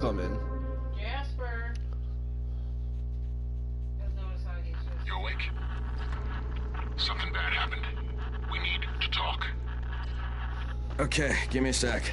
coming. Jasper. You awake? Something bad happened. We need to talk. Okay, give me a sec.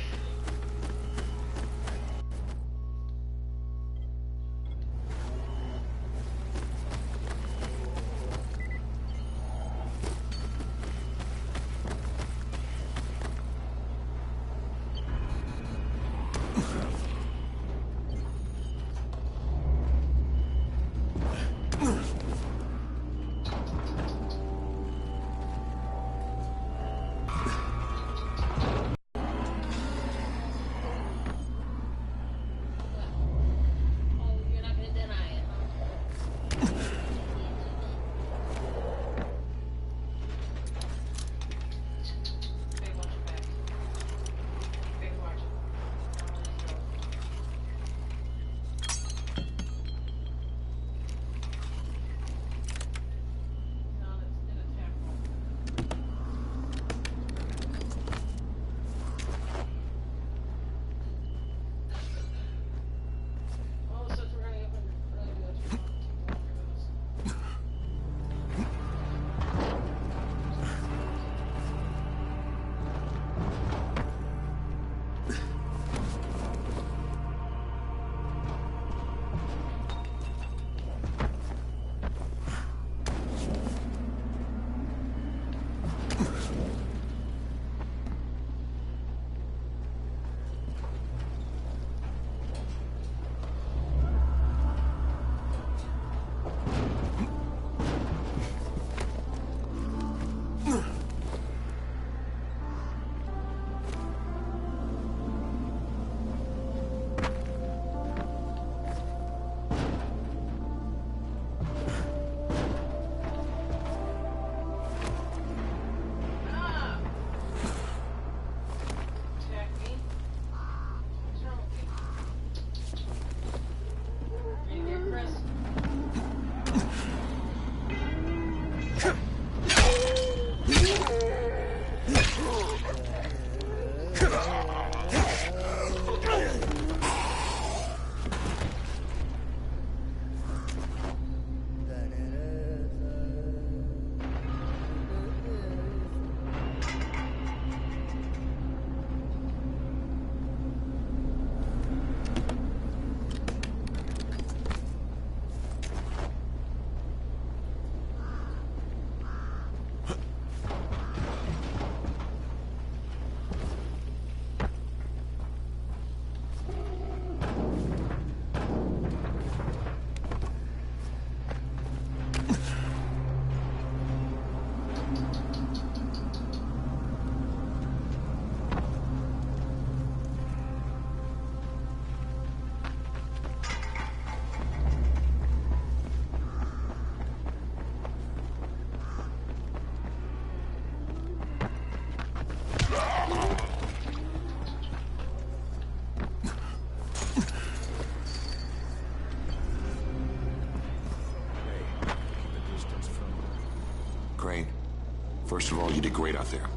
First of all, you did great out there.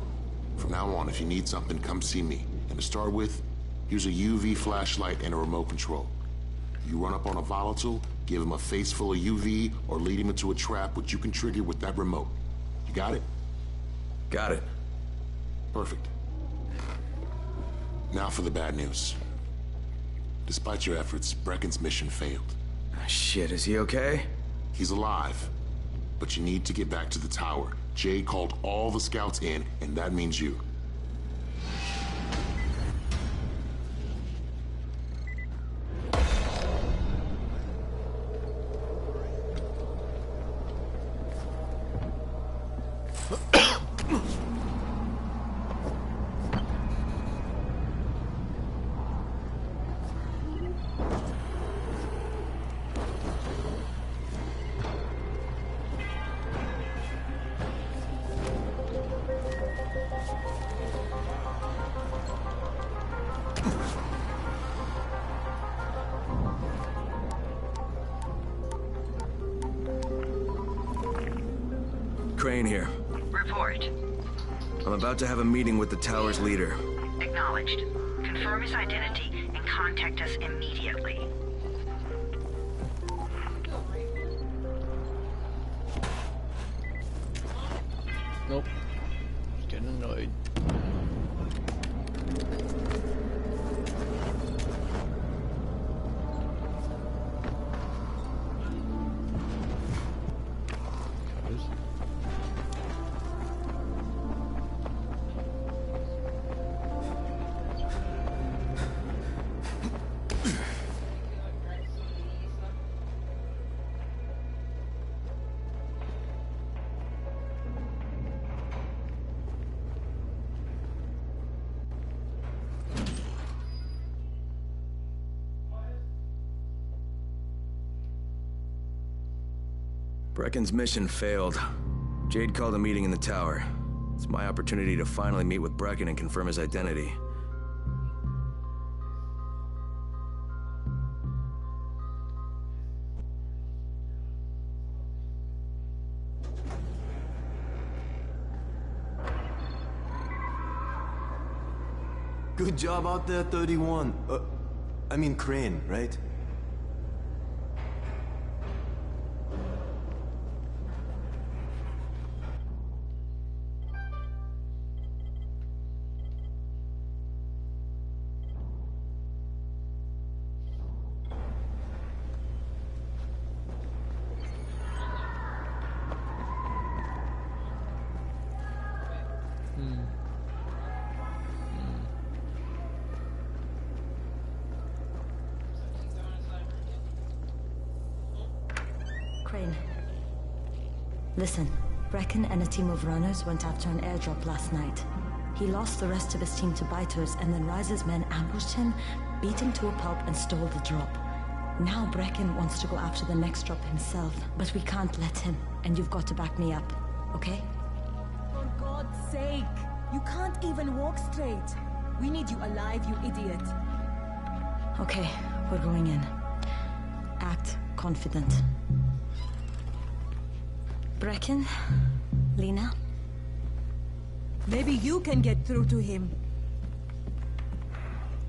From now on, if you need something, come see me. And to start with, use a UV flashlight and a remote control. You run up on a volatile, give him a face full of UV, or lead him into a trap which you can trigger with that remote. You got it? Got it. Perfect. Now for the bad news. Despite your efforts, Brecken's mission failed. Shit, is he okay? He's alive, but you need to get back to the tower. Jay called all the scouts in, and that means you. Crane here. Report. I'm about to have a meeting with the tower's leader. Acknowledged. Confirm his identity and contact us immediately. Nope. Getting annoyed. Brecken's mission failed. Jade called a meeting in the tower. It's my opportunity to finally meet with Brecken and confirm his identity. Good job out there, 31. I mean Crane, right? Crane. Listen, Brecken and a team of runners went after an airdrop last night. He lost the rest of his team to biters, and then Rise's men ambushed him, beat him to a pulp, and stole the drop. Now Brecken wants to go after the next drop himself, but we can't let him, and you've got to back me up, okay? For God's sake! You can't even walk straight! We need you alive, you idiot! Okay, we're going in. Act confident. Brecken? Lena? Maybe you can get through to him.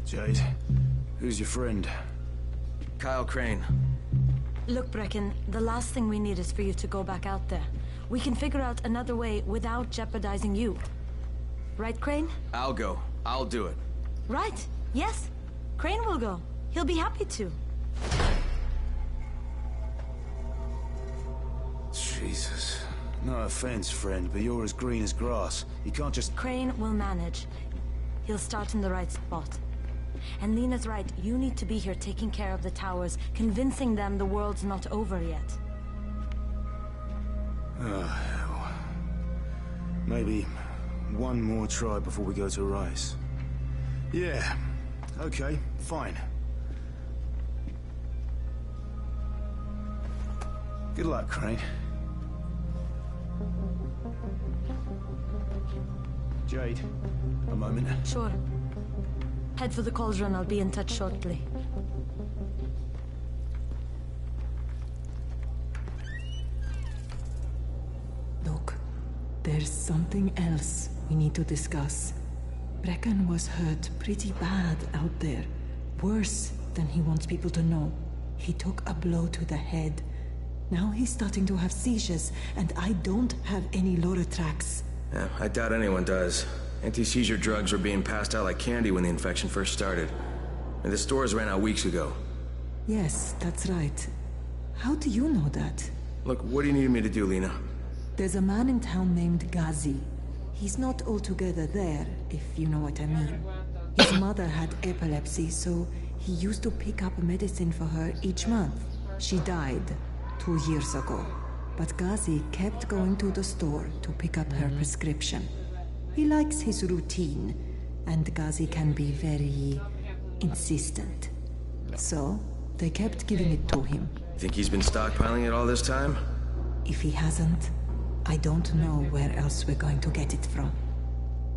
Jade, who's your friend? Kyle Crane. Look, Brecken, the last thing we need is for you to go back out there. We can figure out another way without jeopardizing you. Right, Crane? I'll go. I'll do it. Right. Yes. Crane will go. He'll be happy to. Jesus. No offense, friend, but you're as green as grass. You can't just... Crane will manage. He'll start in the right spot. And Lena's right, you need to be here taking care of the towers, convincing them the world's not over yet. Oh, hell. Maybe one more try before we go to Rice. Yeah, okay, fine. Good luck, Crane. Jade, a moment. Sure. Head for the cauldron, I'll be in touch shortly. Look, there's something else we need to discuss. Brecken was hurt pretty bad out there. Worse than he wants people to know. He took a blow to the head. Now he's starting to have seizures, and I don't have any Loratrax. Yeah, I doubt anyone does. Anti-seizure drugs were being passed out like candy when the infection first started. And the stores ran out weeks ago. Yes, that's right. How do you know that? Look, what do you need me to do, Lena? There's a man in town named Ghazi. He's not altogether there, if you know what I mean. His mother had epilepsy, so he used to pick up medicine for her each month. She died 2 years ago, but Ghazi kept going to the store to pick up her prescription. He likes his routine, and Ghazi can be very insistent. So, they kept giving it to him. Think he's been stockpiling it all this time? If he hasn't, I don't know where else we're going to get it from.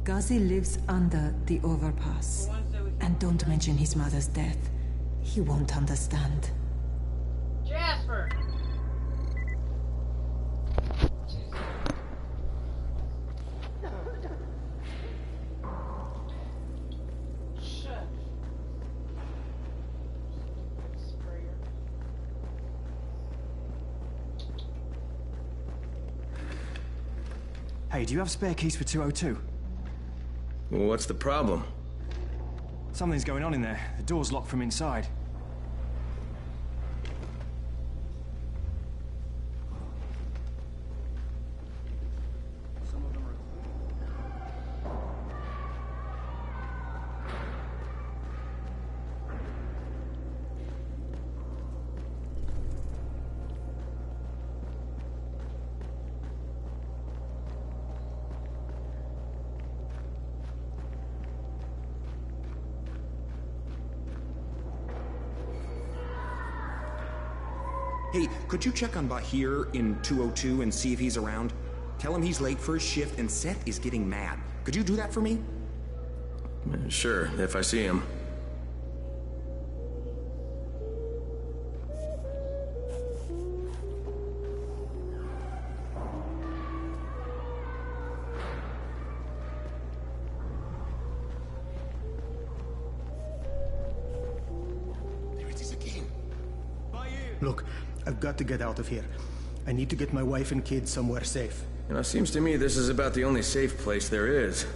Ghazi lives under the overpass. And don't mention his mother's death. He won't understand. Jasper! Hey, do you have spare keys for 202? Well, what's the problem? Something's going on in there. The door's locked from inside. Hey, could you check on Bahir in 202 and see if he's around? Tell him he's late for his shift and Seth is getting mad. Could you do that for me? Sure, if I see him. There it is again. Look, I've got to get out of here. I need to get my wife and kids somewhere safe. You know, it seems to me this is about the only safe place there is.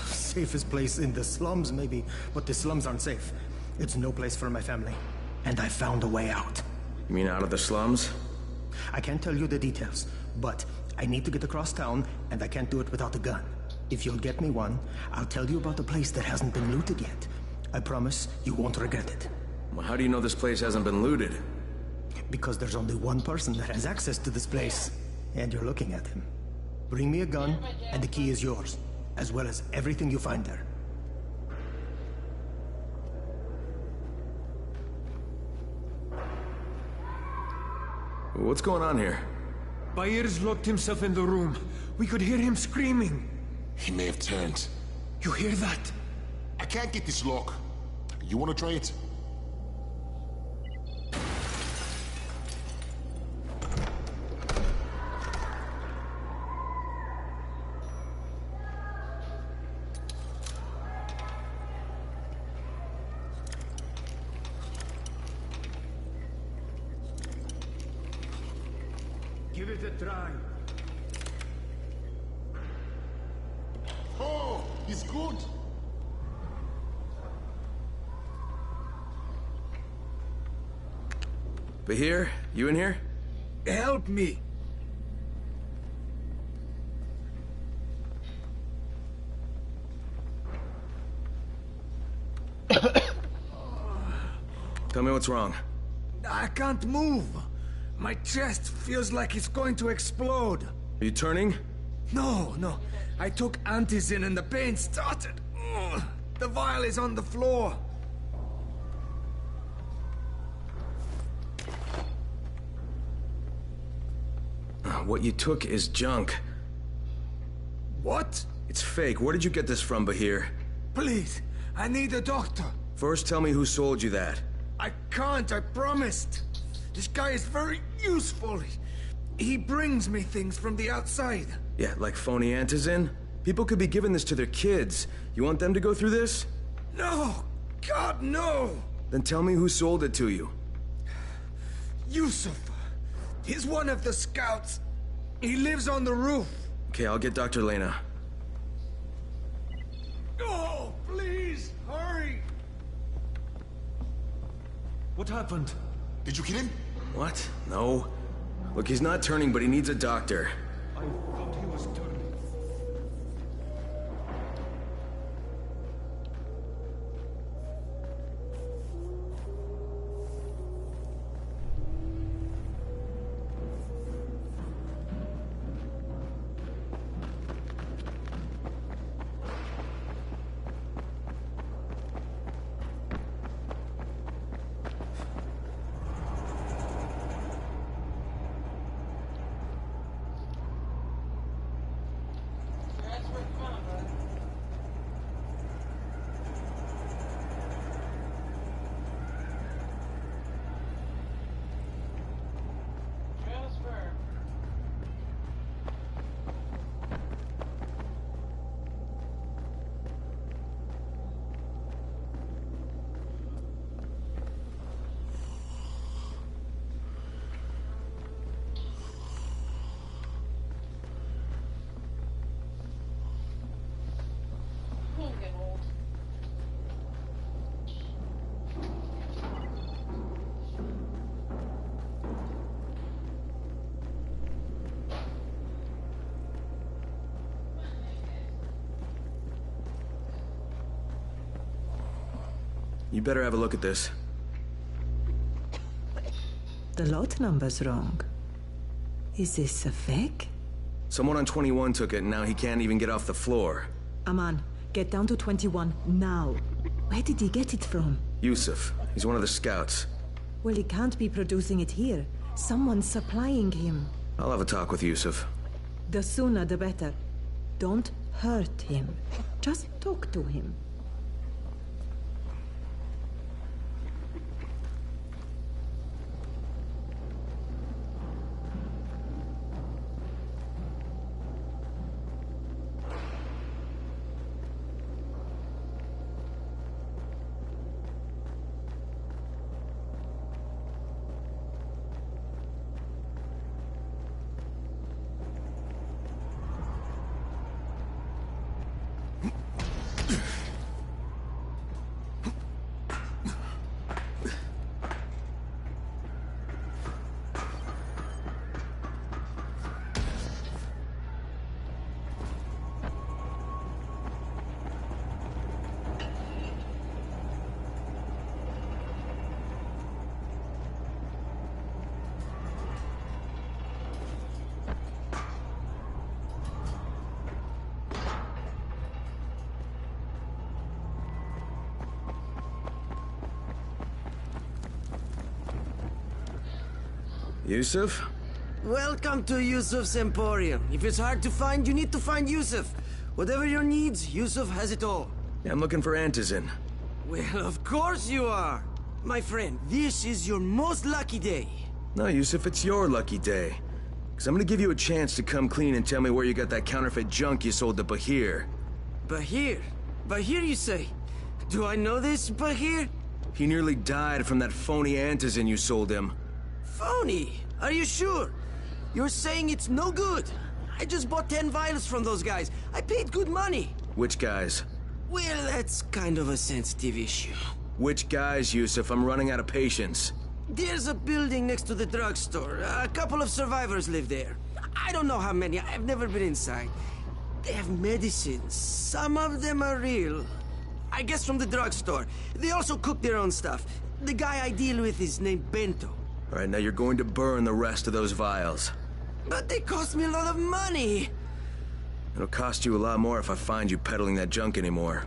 Safest place in the slums, maybe, but the slums aren't safe. It's no place for my family. And I found a way out. You mean out of the slums? I can't tell you the details, but I need to get across town, and I can't do it without a gun. If you'll get me one, I'll tell you about a place that hasn't been looted yet. I promise you won't regret it. Well, how do you know this place hasn't been looted? Because there's only one person that has access to this place, and you're looking at him. Bring me a gun, and the key is yours, as well as everything you find there. What's going on here? Bahir's locked himself in the room. We could hear him screaming. He may have turned. You hear that? I can't get this lock. You want to try it? Give it a try. Oh, he's good. Bahir, you in here? Help me. Tell me what's wrong. I can't move. My chest feels like it's going to explode. Are you turning? No. I took antizin and the pain started. Ugh. The vial is on the floor. What you took is junk. What? It's fake. Where did you get this from, Bahir? Please, I need a doctor. First, tell me who sold you that. I can't, I promised. This guy is very useful. He brings me things from the outside. Yeah, like phony antizin? People could be giving this to their kids. You want them to go through this? No! God, no! Then tell me who sold it to you. Yusuf. He's one of the scouts. He lives on the roof. Okay, I'll get Dr. Lena. Oh, please, hurry! What happened? Did you kill him? What? No. Look, he's not turning, but he needs a doctor. I thought he was turning. You better have a look at this. The lot number's wrong. Is this a fake? Someone on 21 took it, and now he can't even get off the floor. Aman, get down to 21 now. Where did he get it from? Yusuf. He's one of the scouts. Well, he can't be producing it here. Someone's supplying him. I'll have a talk with Yusuf. The sooner the better. Don't hurt him. Just talk to him. Yusuf? Welcome to Yusuf's Emporium. If it's hard to find, you need to find Yusuf. Whatever your needs, Yusuf has it all. Yeah, I'm looking for Antizin. Well, of course you are. My friend, this is your most lucky day. No, Yusuf, it's your lucky day. Because I'm gonna give you a chance to come clean and tell me where you got that counterfeit junk you sold to Bahir. Bahir? Bahir, you say? Do I know this Bahir? He nearly died from that phony Antizin you sold him. Phony? Are you sure? You're saying it's no good? I just bought 10 vials from those guys. I paid good money. Which guys? Well, that's kind of a sensitive issue. Which guys, Yusuf? I'm running out of patience. There's a building next to the drugstore. A couple of survivors live there. I don't know how many. I've never been inside. They have medicines. Some of them are real. I guess from the drugstore. They also cook their own stuff. The guy I deal with is named Bento. All right, now you're going to burn the rest of those vials. But they cost me a lot of money. It'll cost you a lot more if I find you peddling that junk anymore.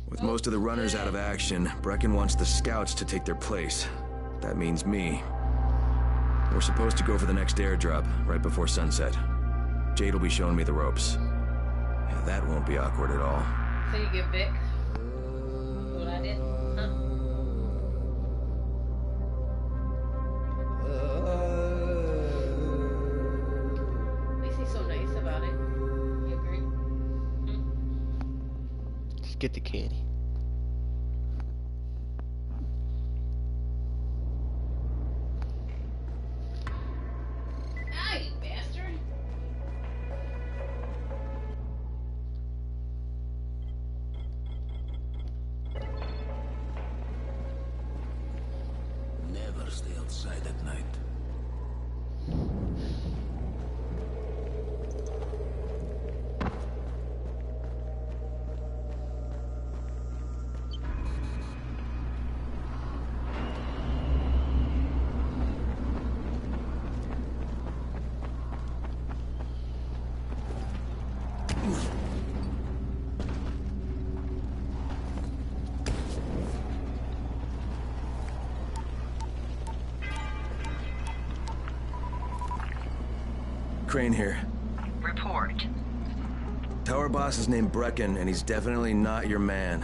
With most of the runners out of action, Brecken wants the scouts to take their place. That means me. We're supposed to go for the next airdrop, right before sunset. Jade will be showing me the ropes. Yeah, that won't be awkward at all. So you get Vic? What I did? Huh? At least he's so nice about it. You agree? Just get the candy. Ah, you bastard! outside at night. Crane here. Report. Tower boss is named Brecken, and he's definitely not your man.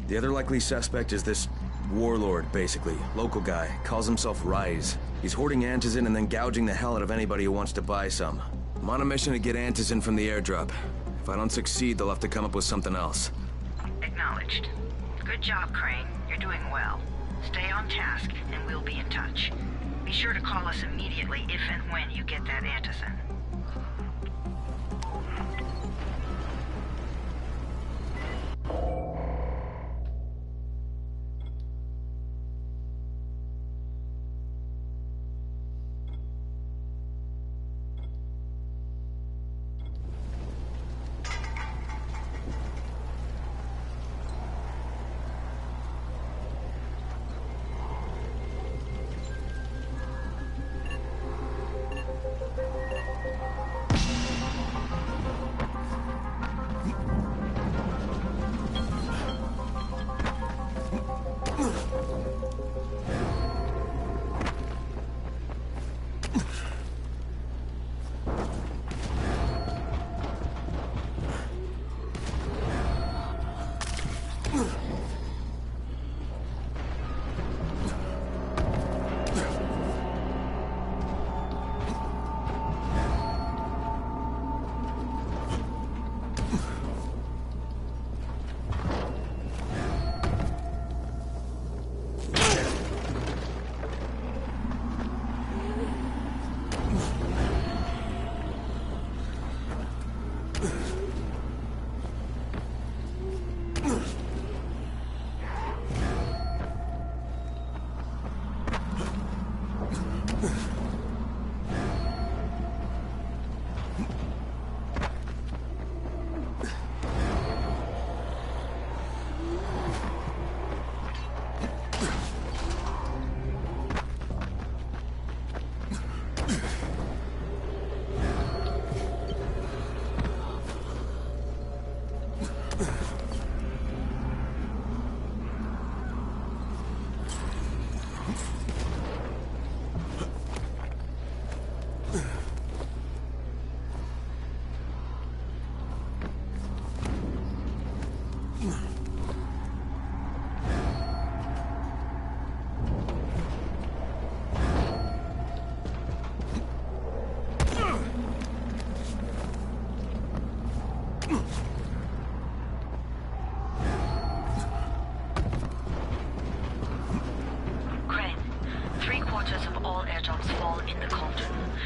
The other likely suspect is this warlord, basically. Local guy. Calls himself Rise. He's hoarding antizin and then gouging the hell out of anybody who wants to buy some. I'm on a mission to get antizin from the airdrop. If I don't succeed, they'll have to come up with something else. Acknowledged. Good job, Crane. You're doing well. Stay on task, and we'll be in touch. Be sure to call us immediately if and when you get that antizin.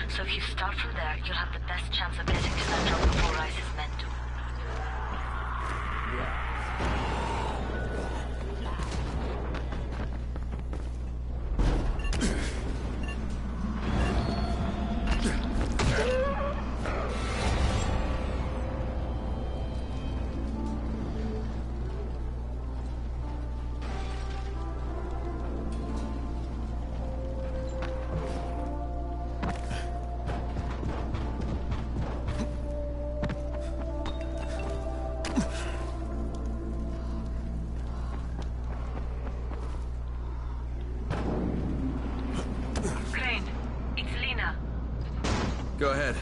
So if you start from there, you'll have the best chance of getting to that drop before Rice's men do. Go ahead.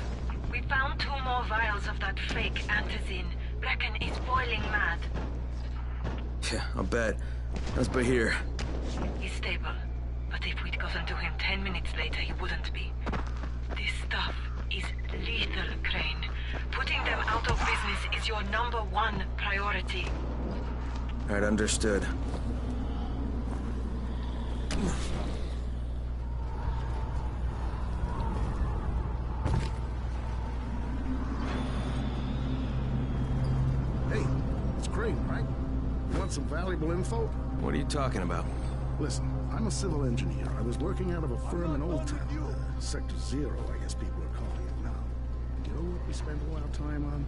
We found 2 more vials of that fake antizin. Brecken is boiling mad. Yeah, I'll bet. How's Bahir? He's stable. But if we'd gotten to him 10 minutes later, he wouldn't be. This stuff is lethal, Crane. Putting them out of business is your #1 priority. Alright, understood. Hey, it's Crane, right? You want some valuable info? What are you talking about? Listen, I'm a civil engineer. I was working out of a firm in Old Town. Sector Zero, I guess people are calling it now. You know what we spend a lot of time on?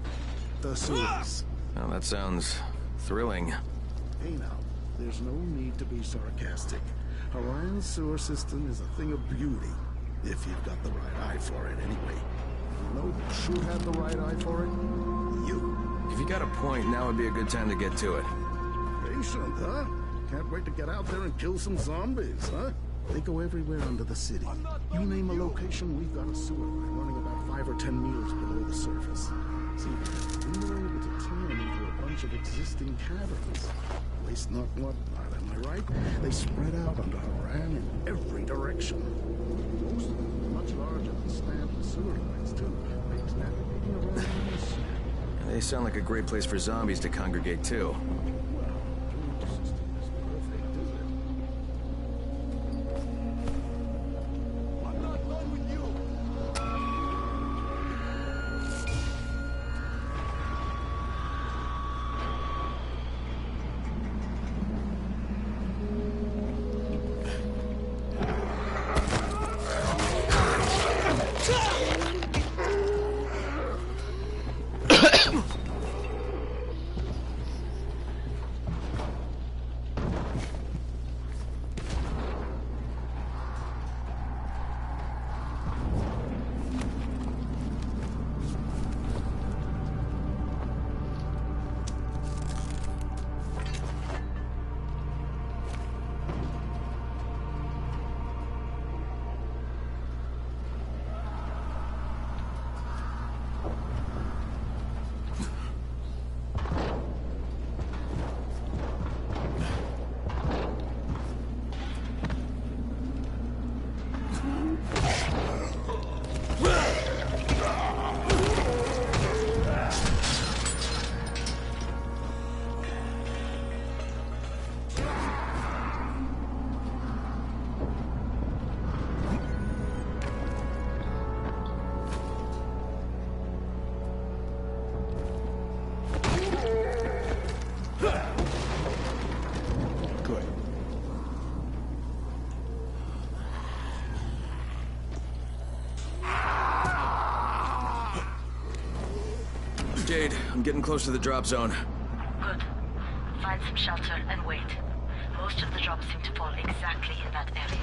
The sewers. Well, that sounds thrilling. Hey now, there's no need to be sarcastic. Orion's sewer system is a thing of beauty. If you've got the right eye for it, anyway. You know who had the right eye for it? You. If you got a point, now would be a good time to get to it. Patient, huh? Can't wait to get out there and kill some zombies, huh? They go everywhere under the city. You name a location, we've got a sewer line running about 5 or 10 meters below the surface. See, we were able to turn into a bunch of existing caverns. Waste not, what not, am I right? They spread out under Haran in every direction. Most of them much larger than standard sewer lines, too. Makes navigating around this. They sound like a great place for zombies to congregate, too. Jade, I'm getting close to the drop zone. Good. Find some shelter and wait. Most of the drops seem to fall exactly in that area.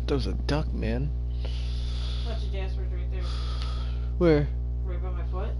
That was a duck, man. Watch the Jasper's right there. Where? Right by my foot.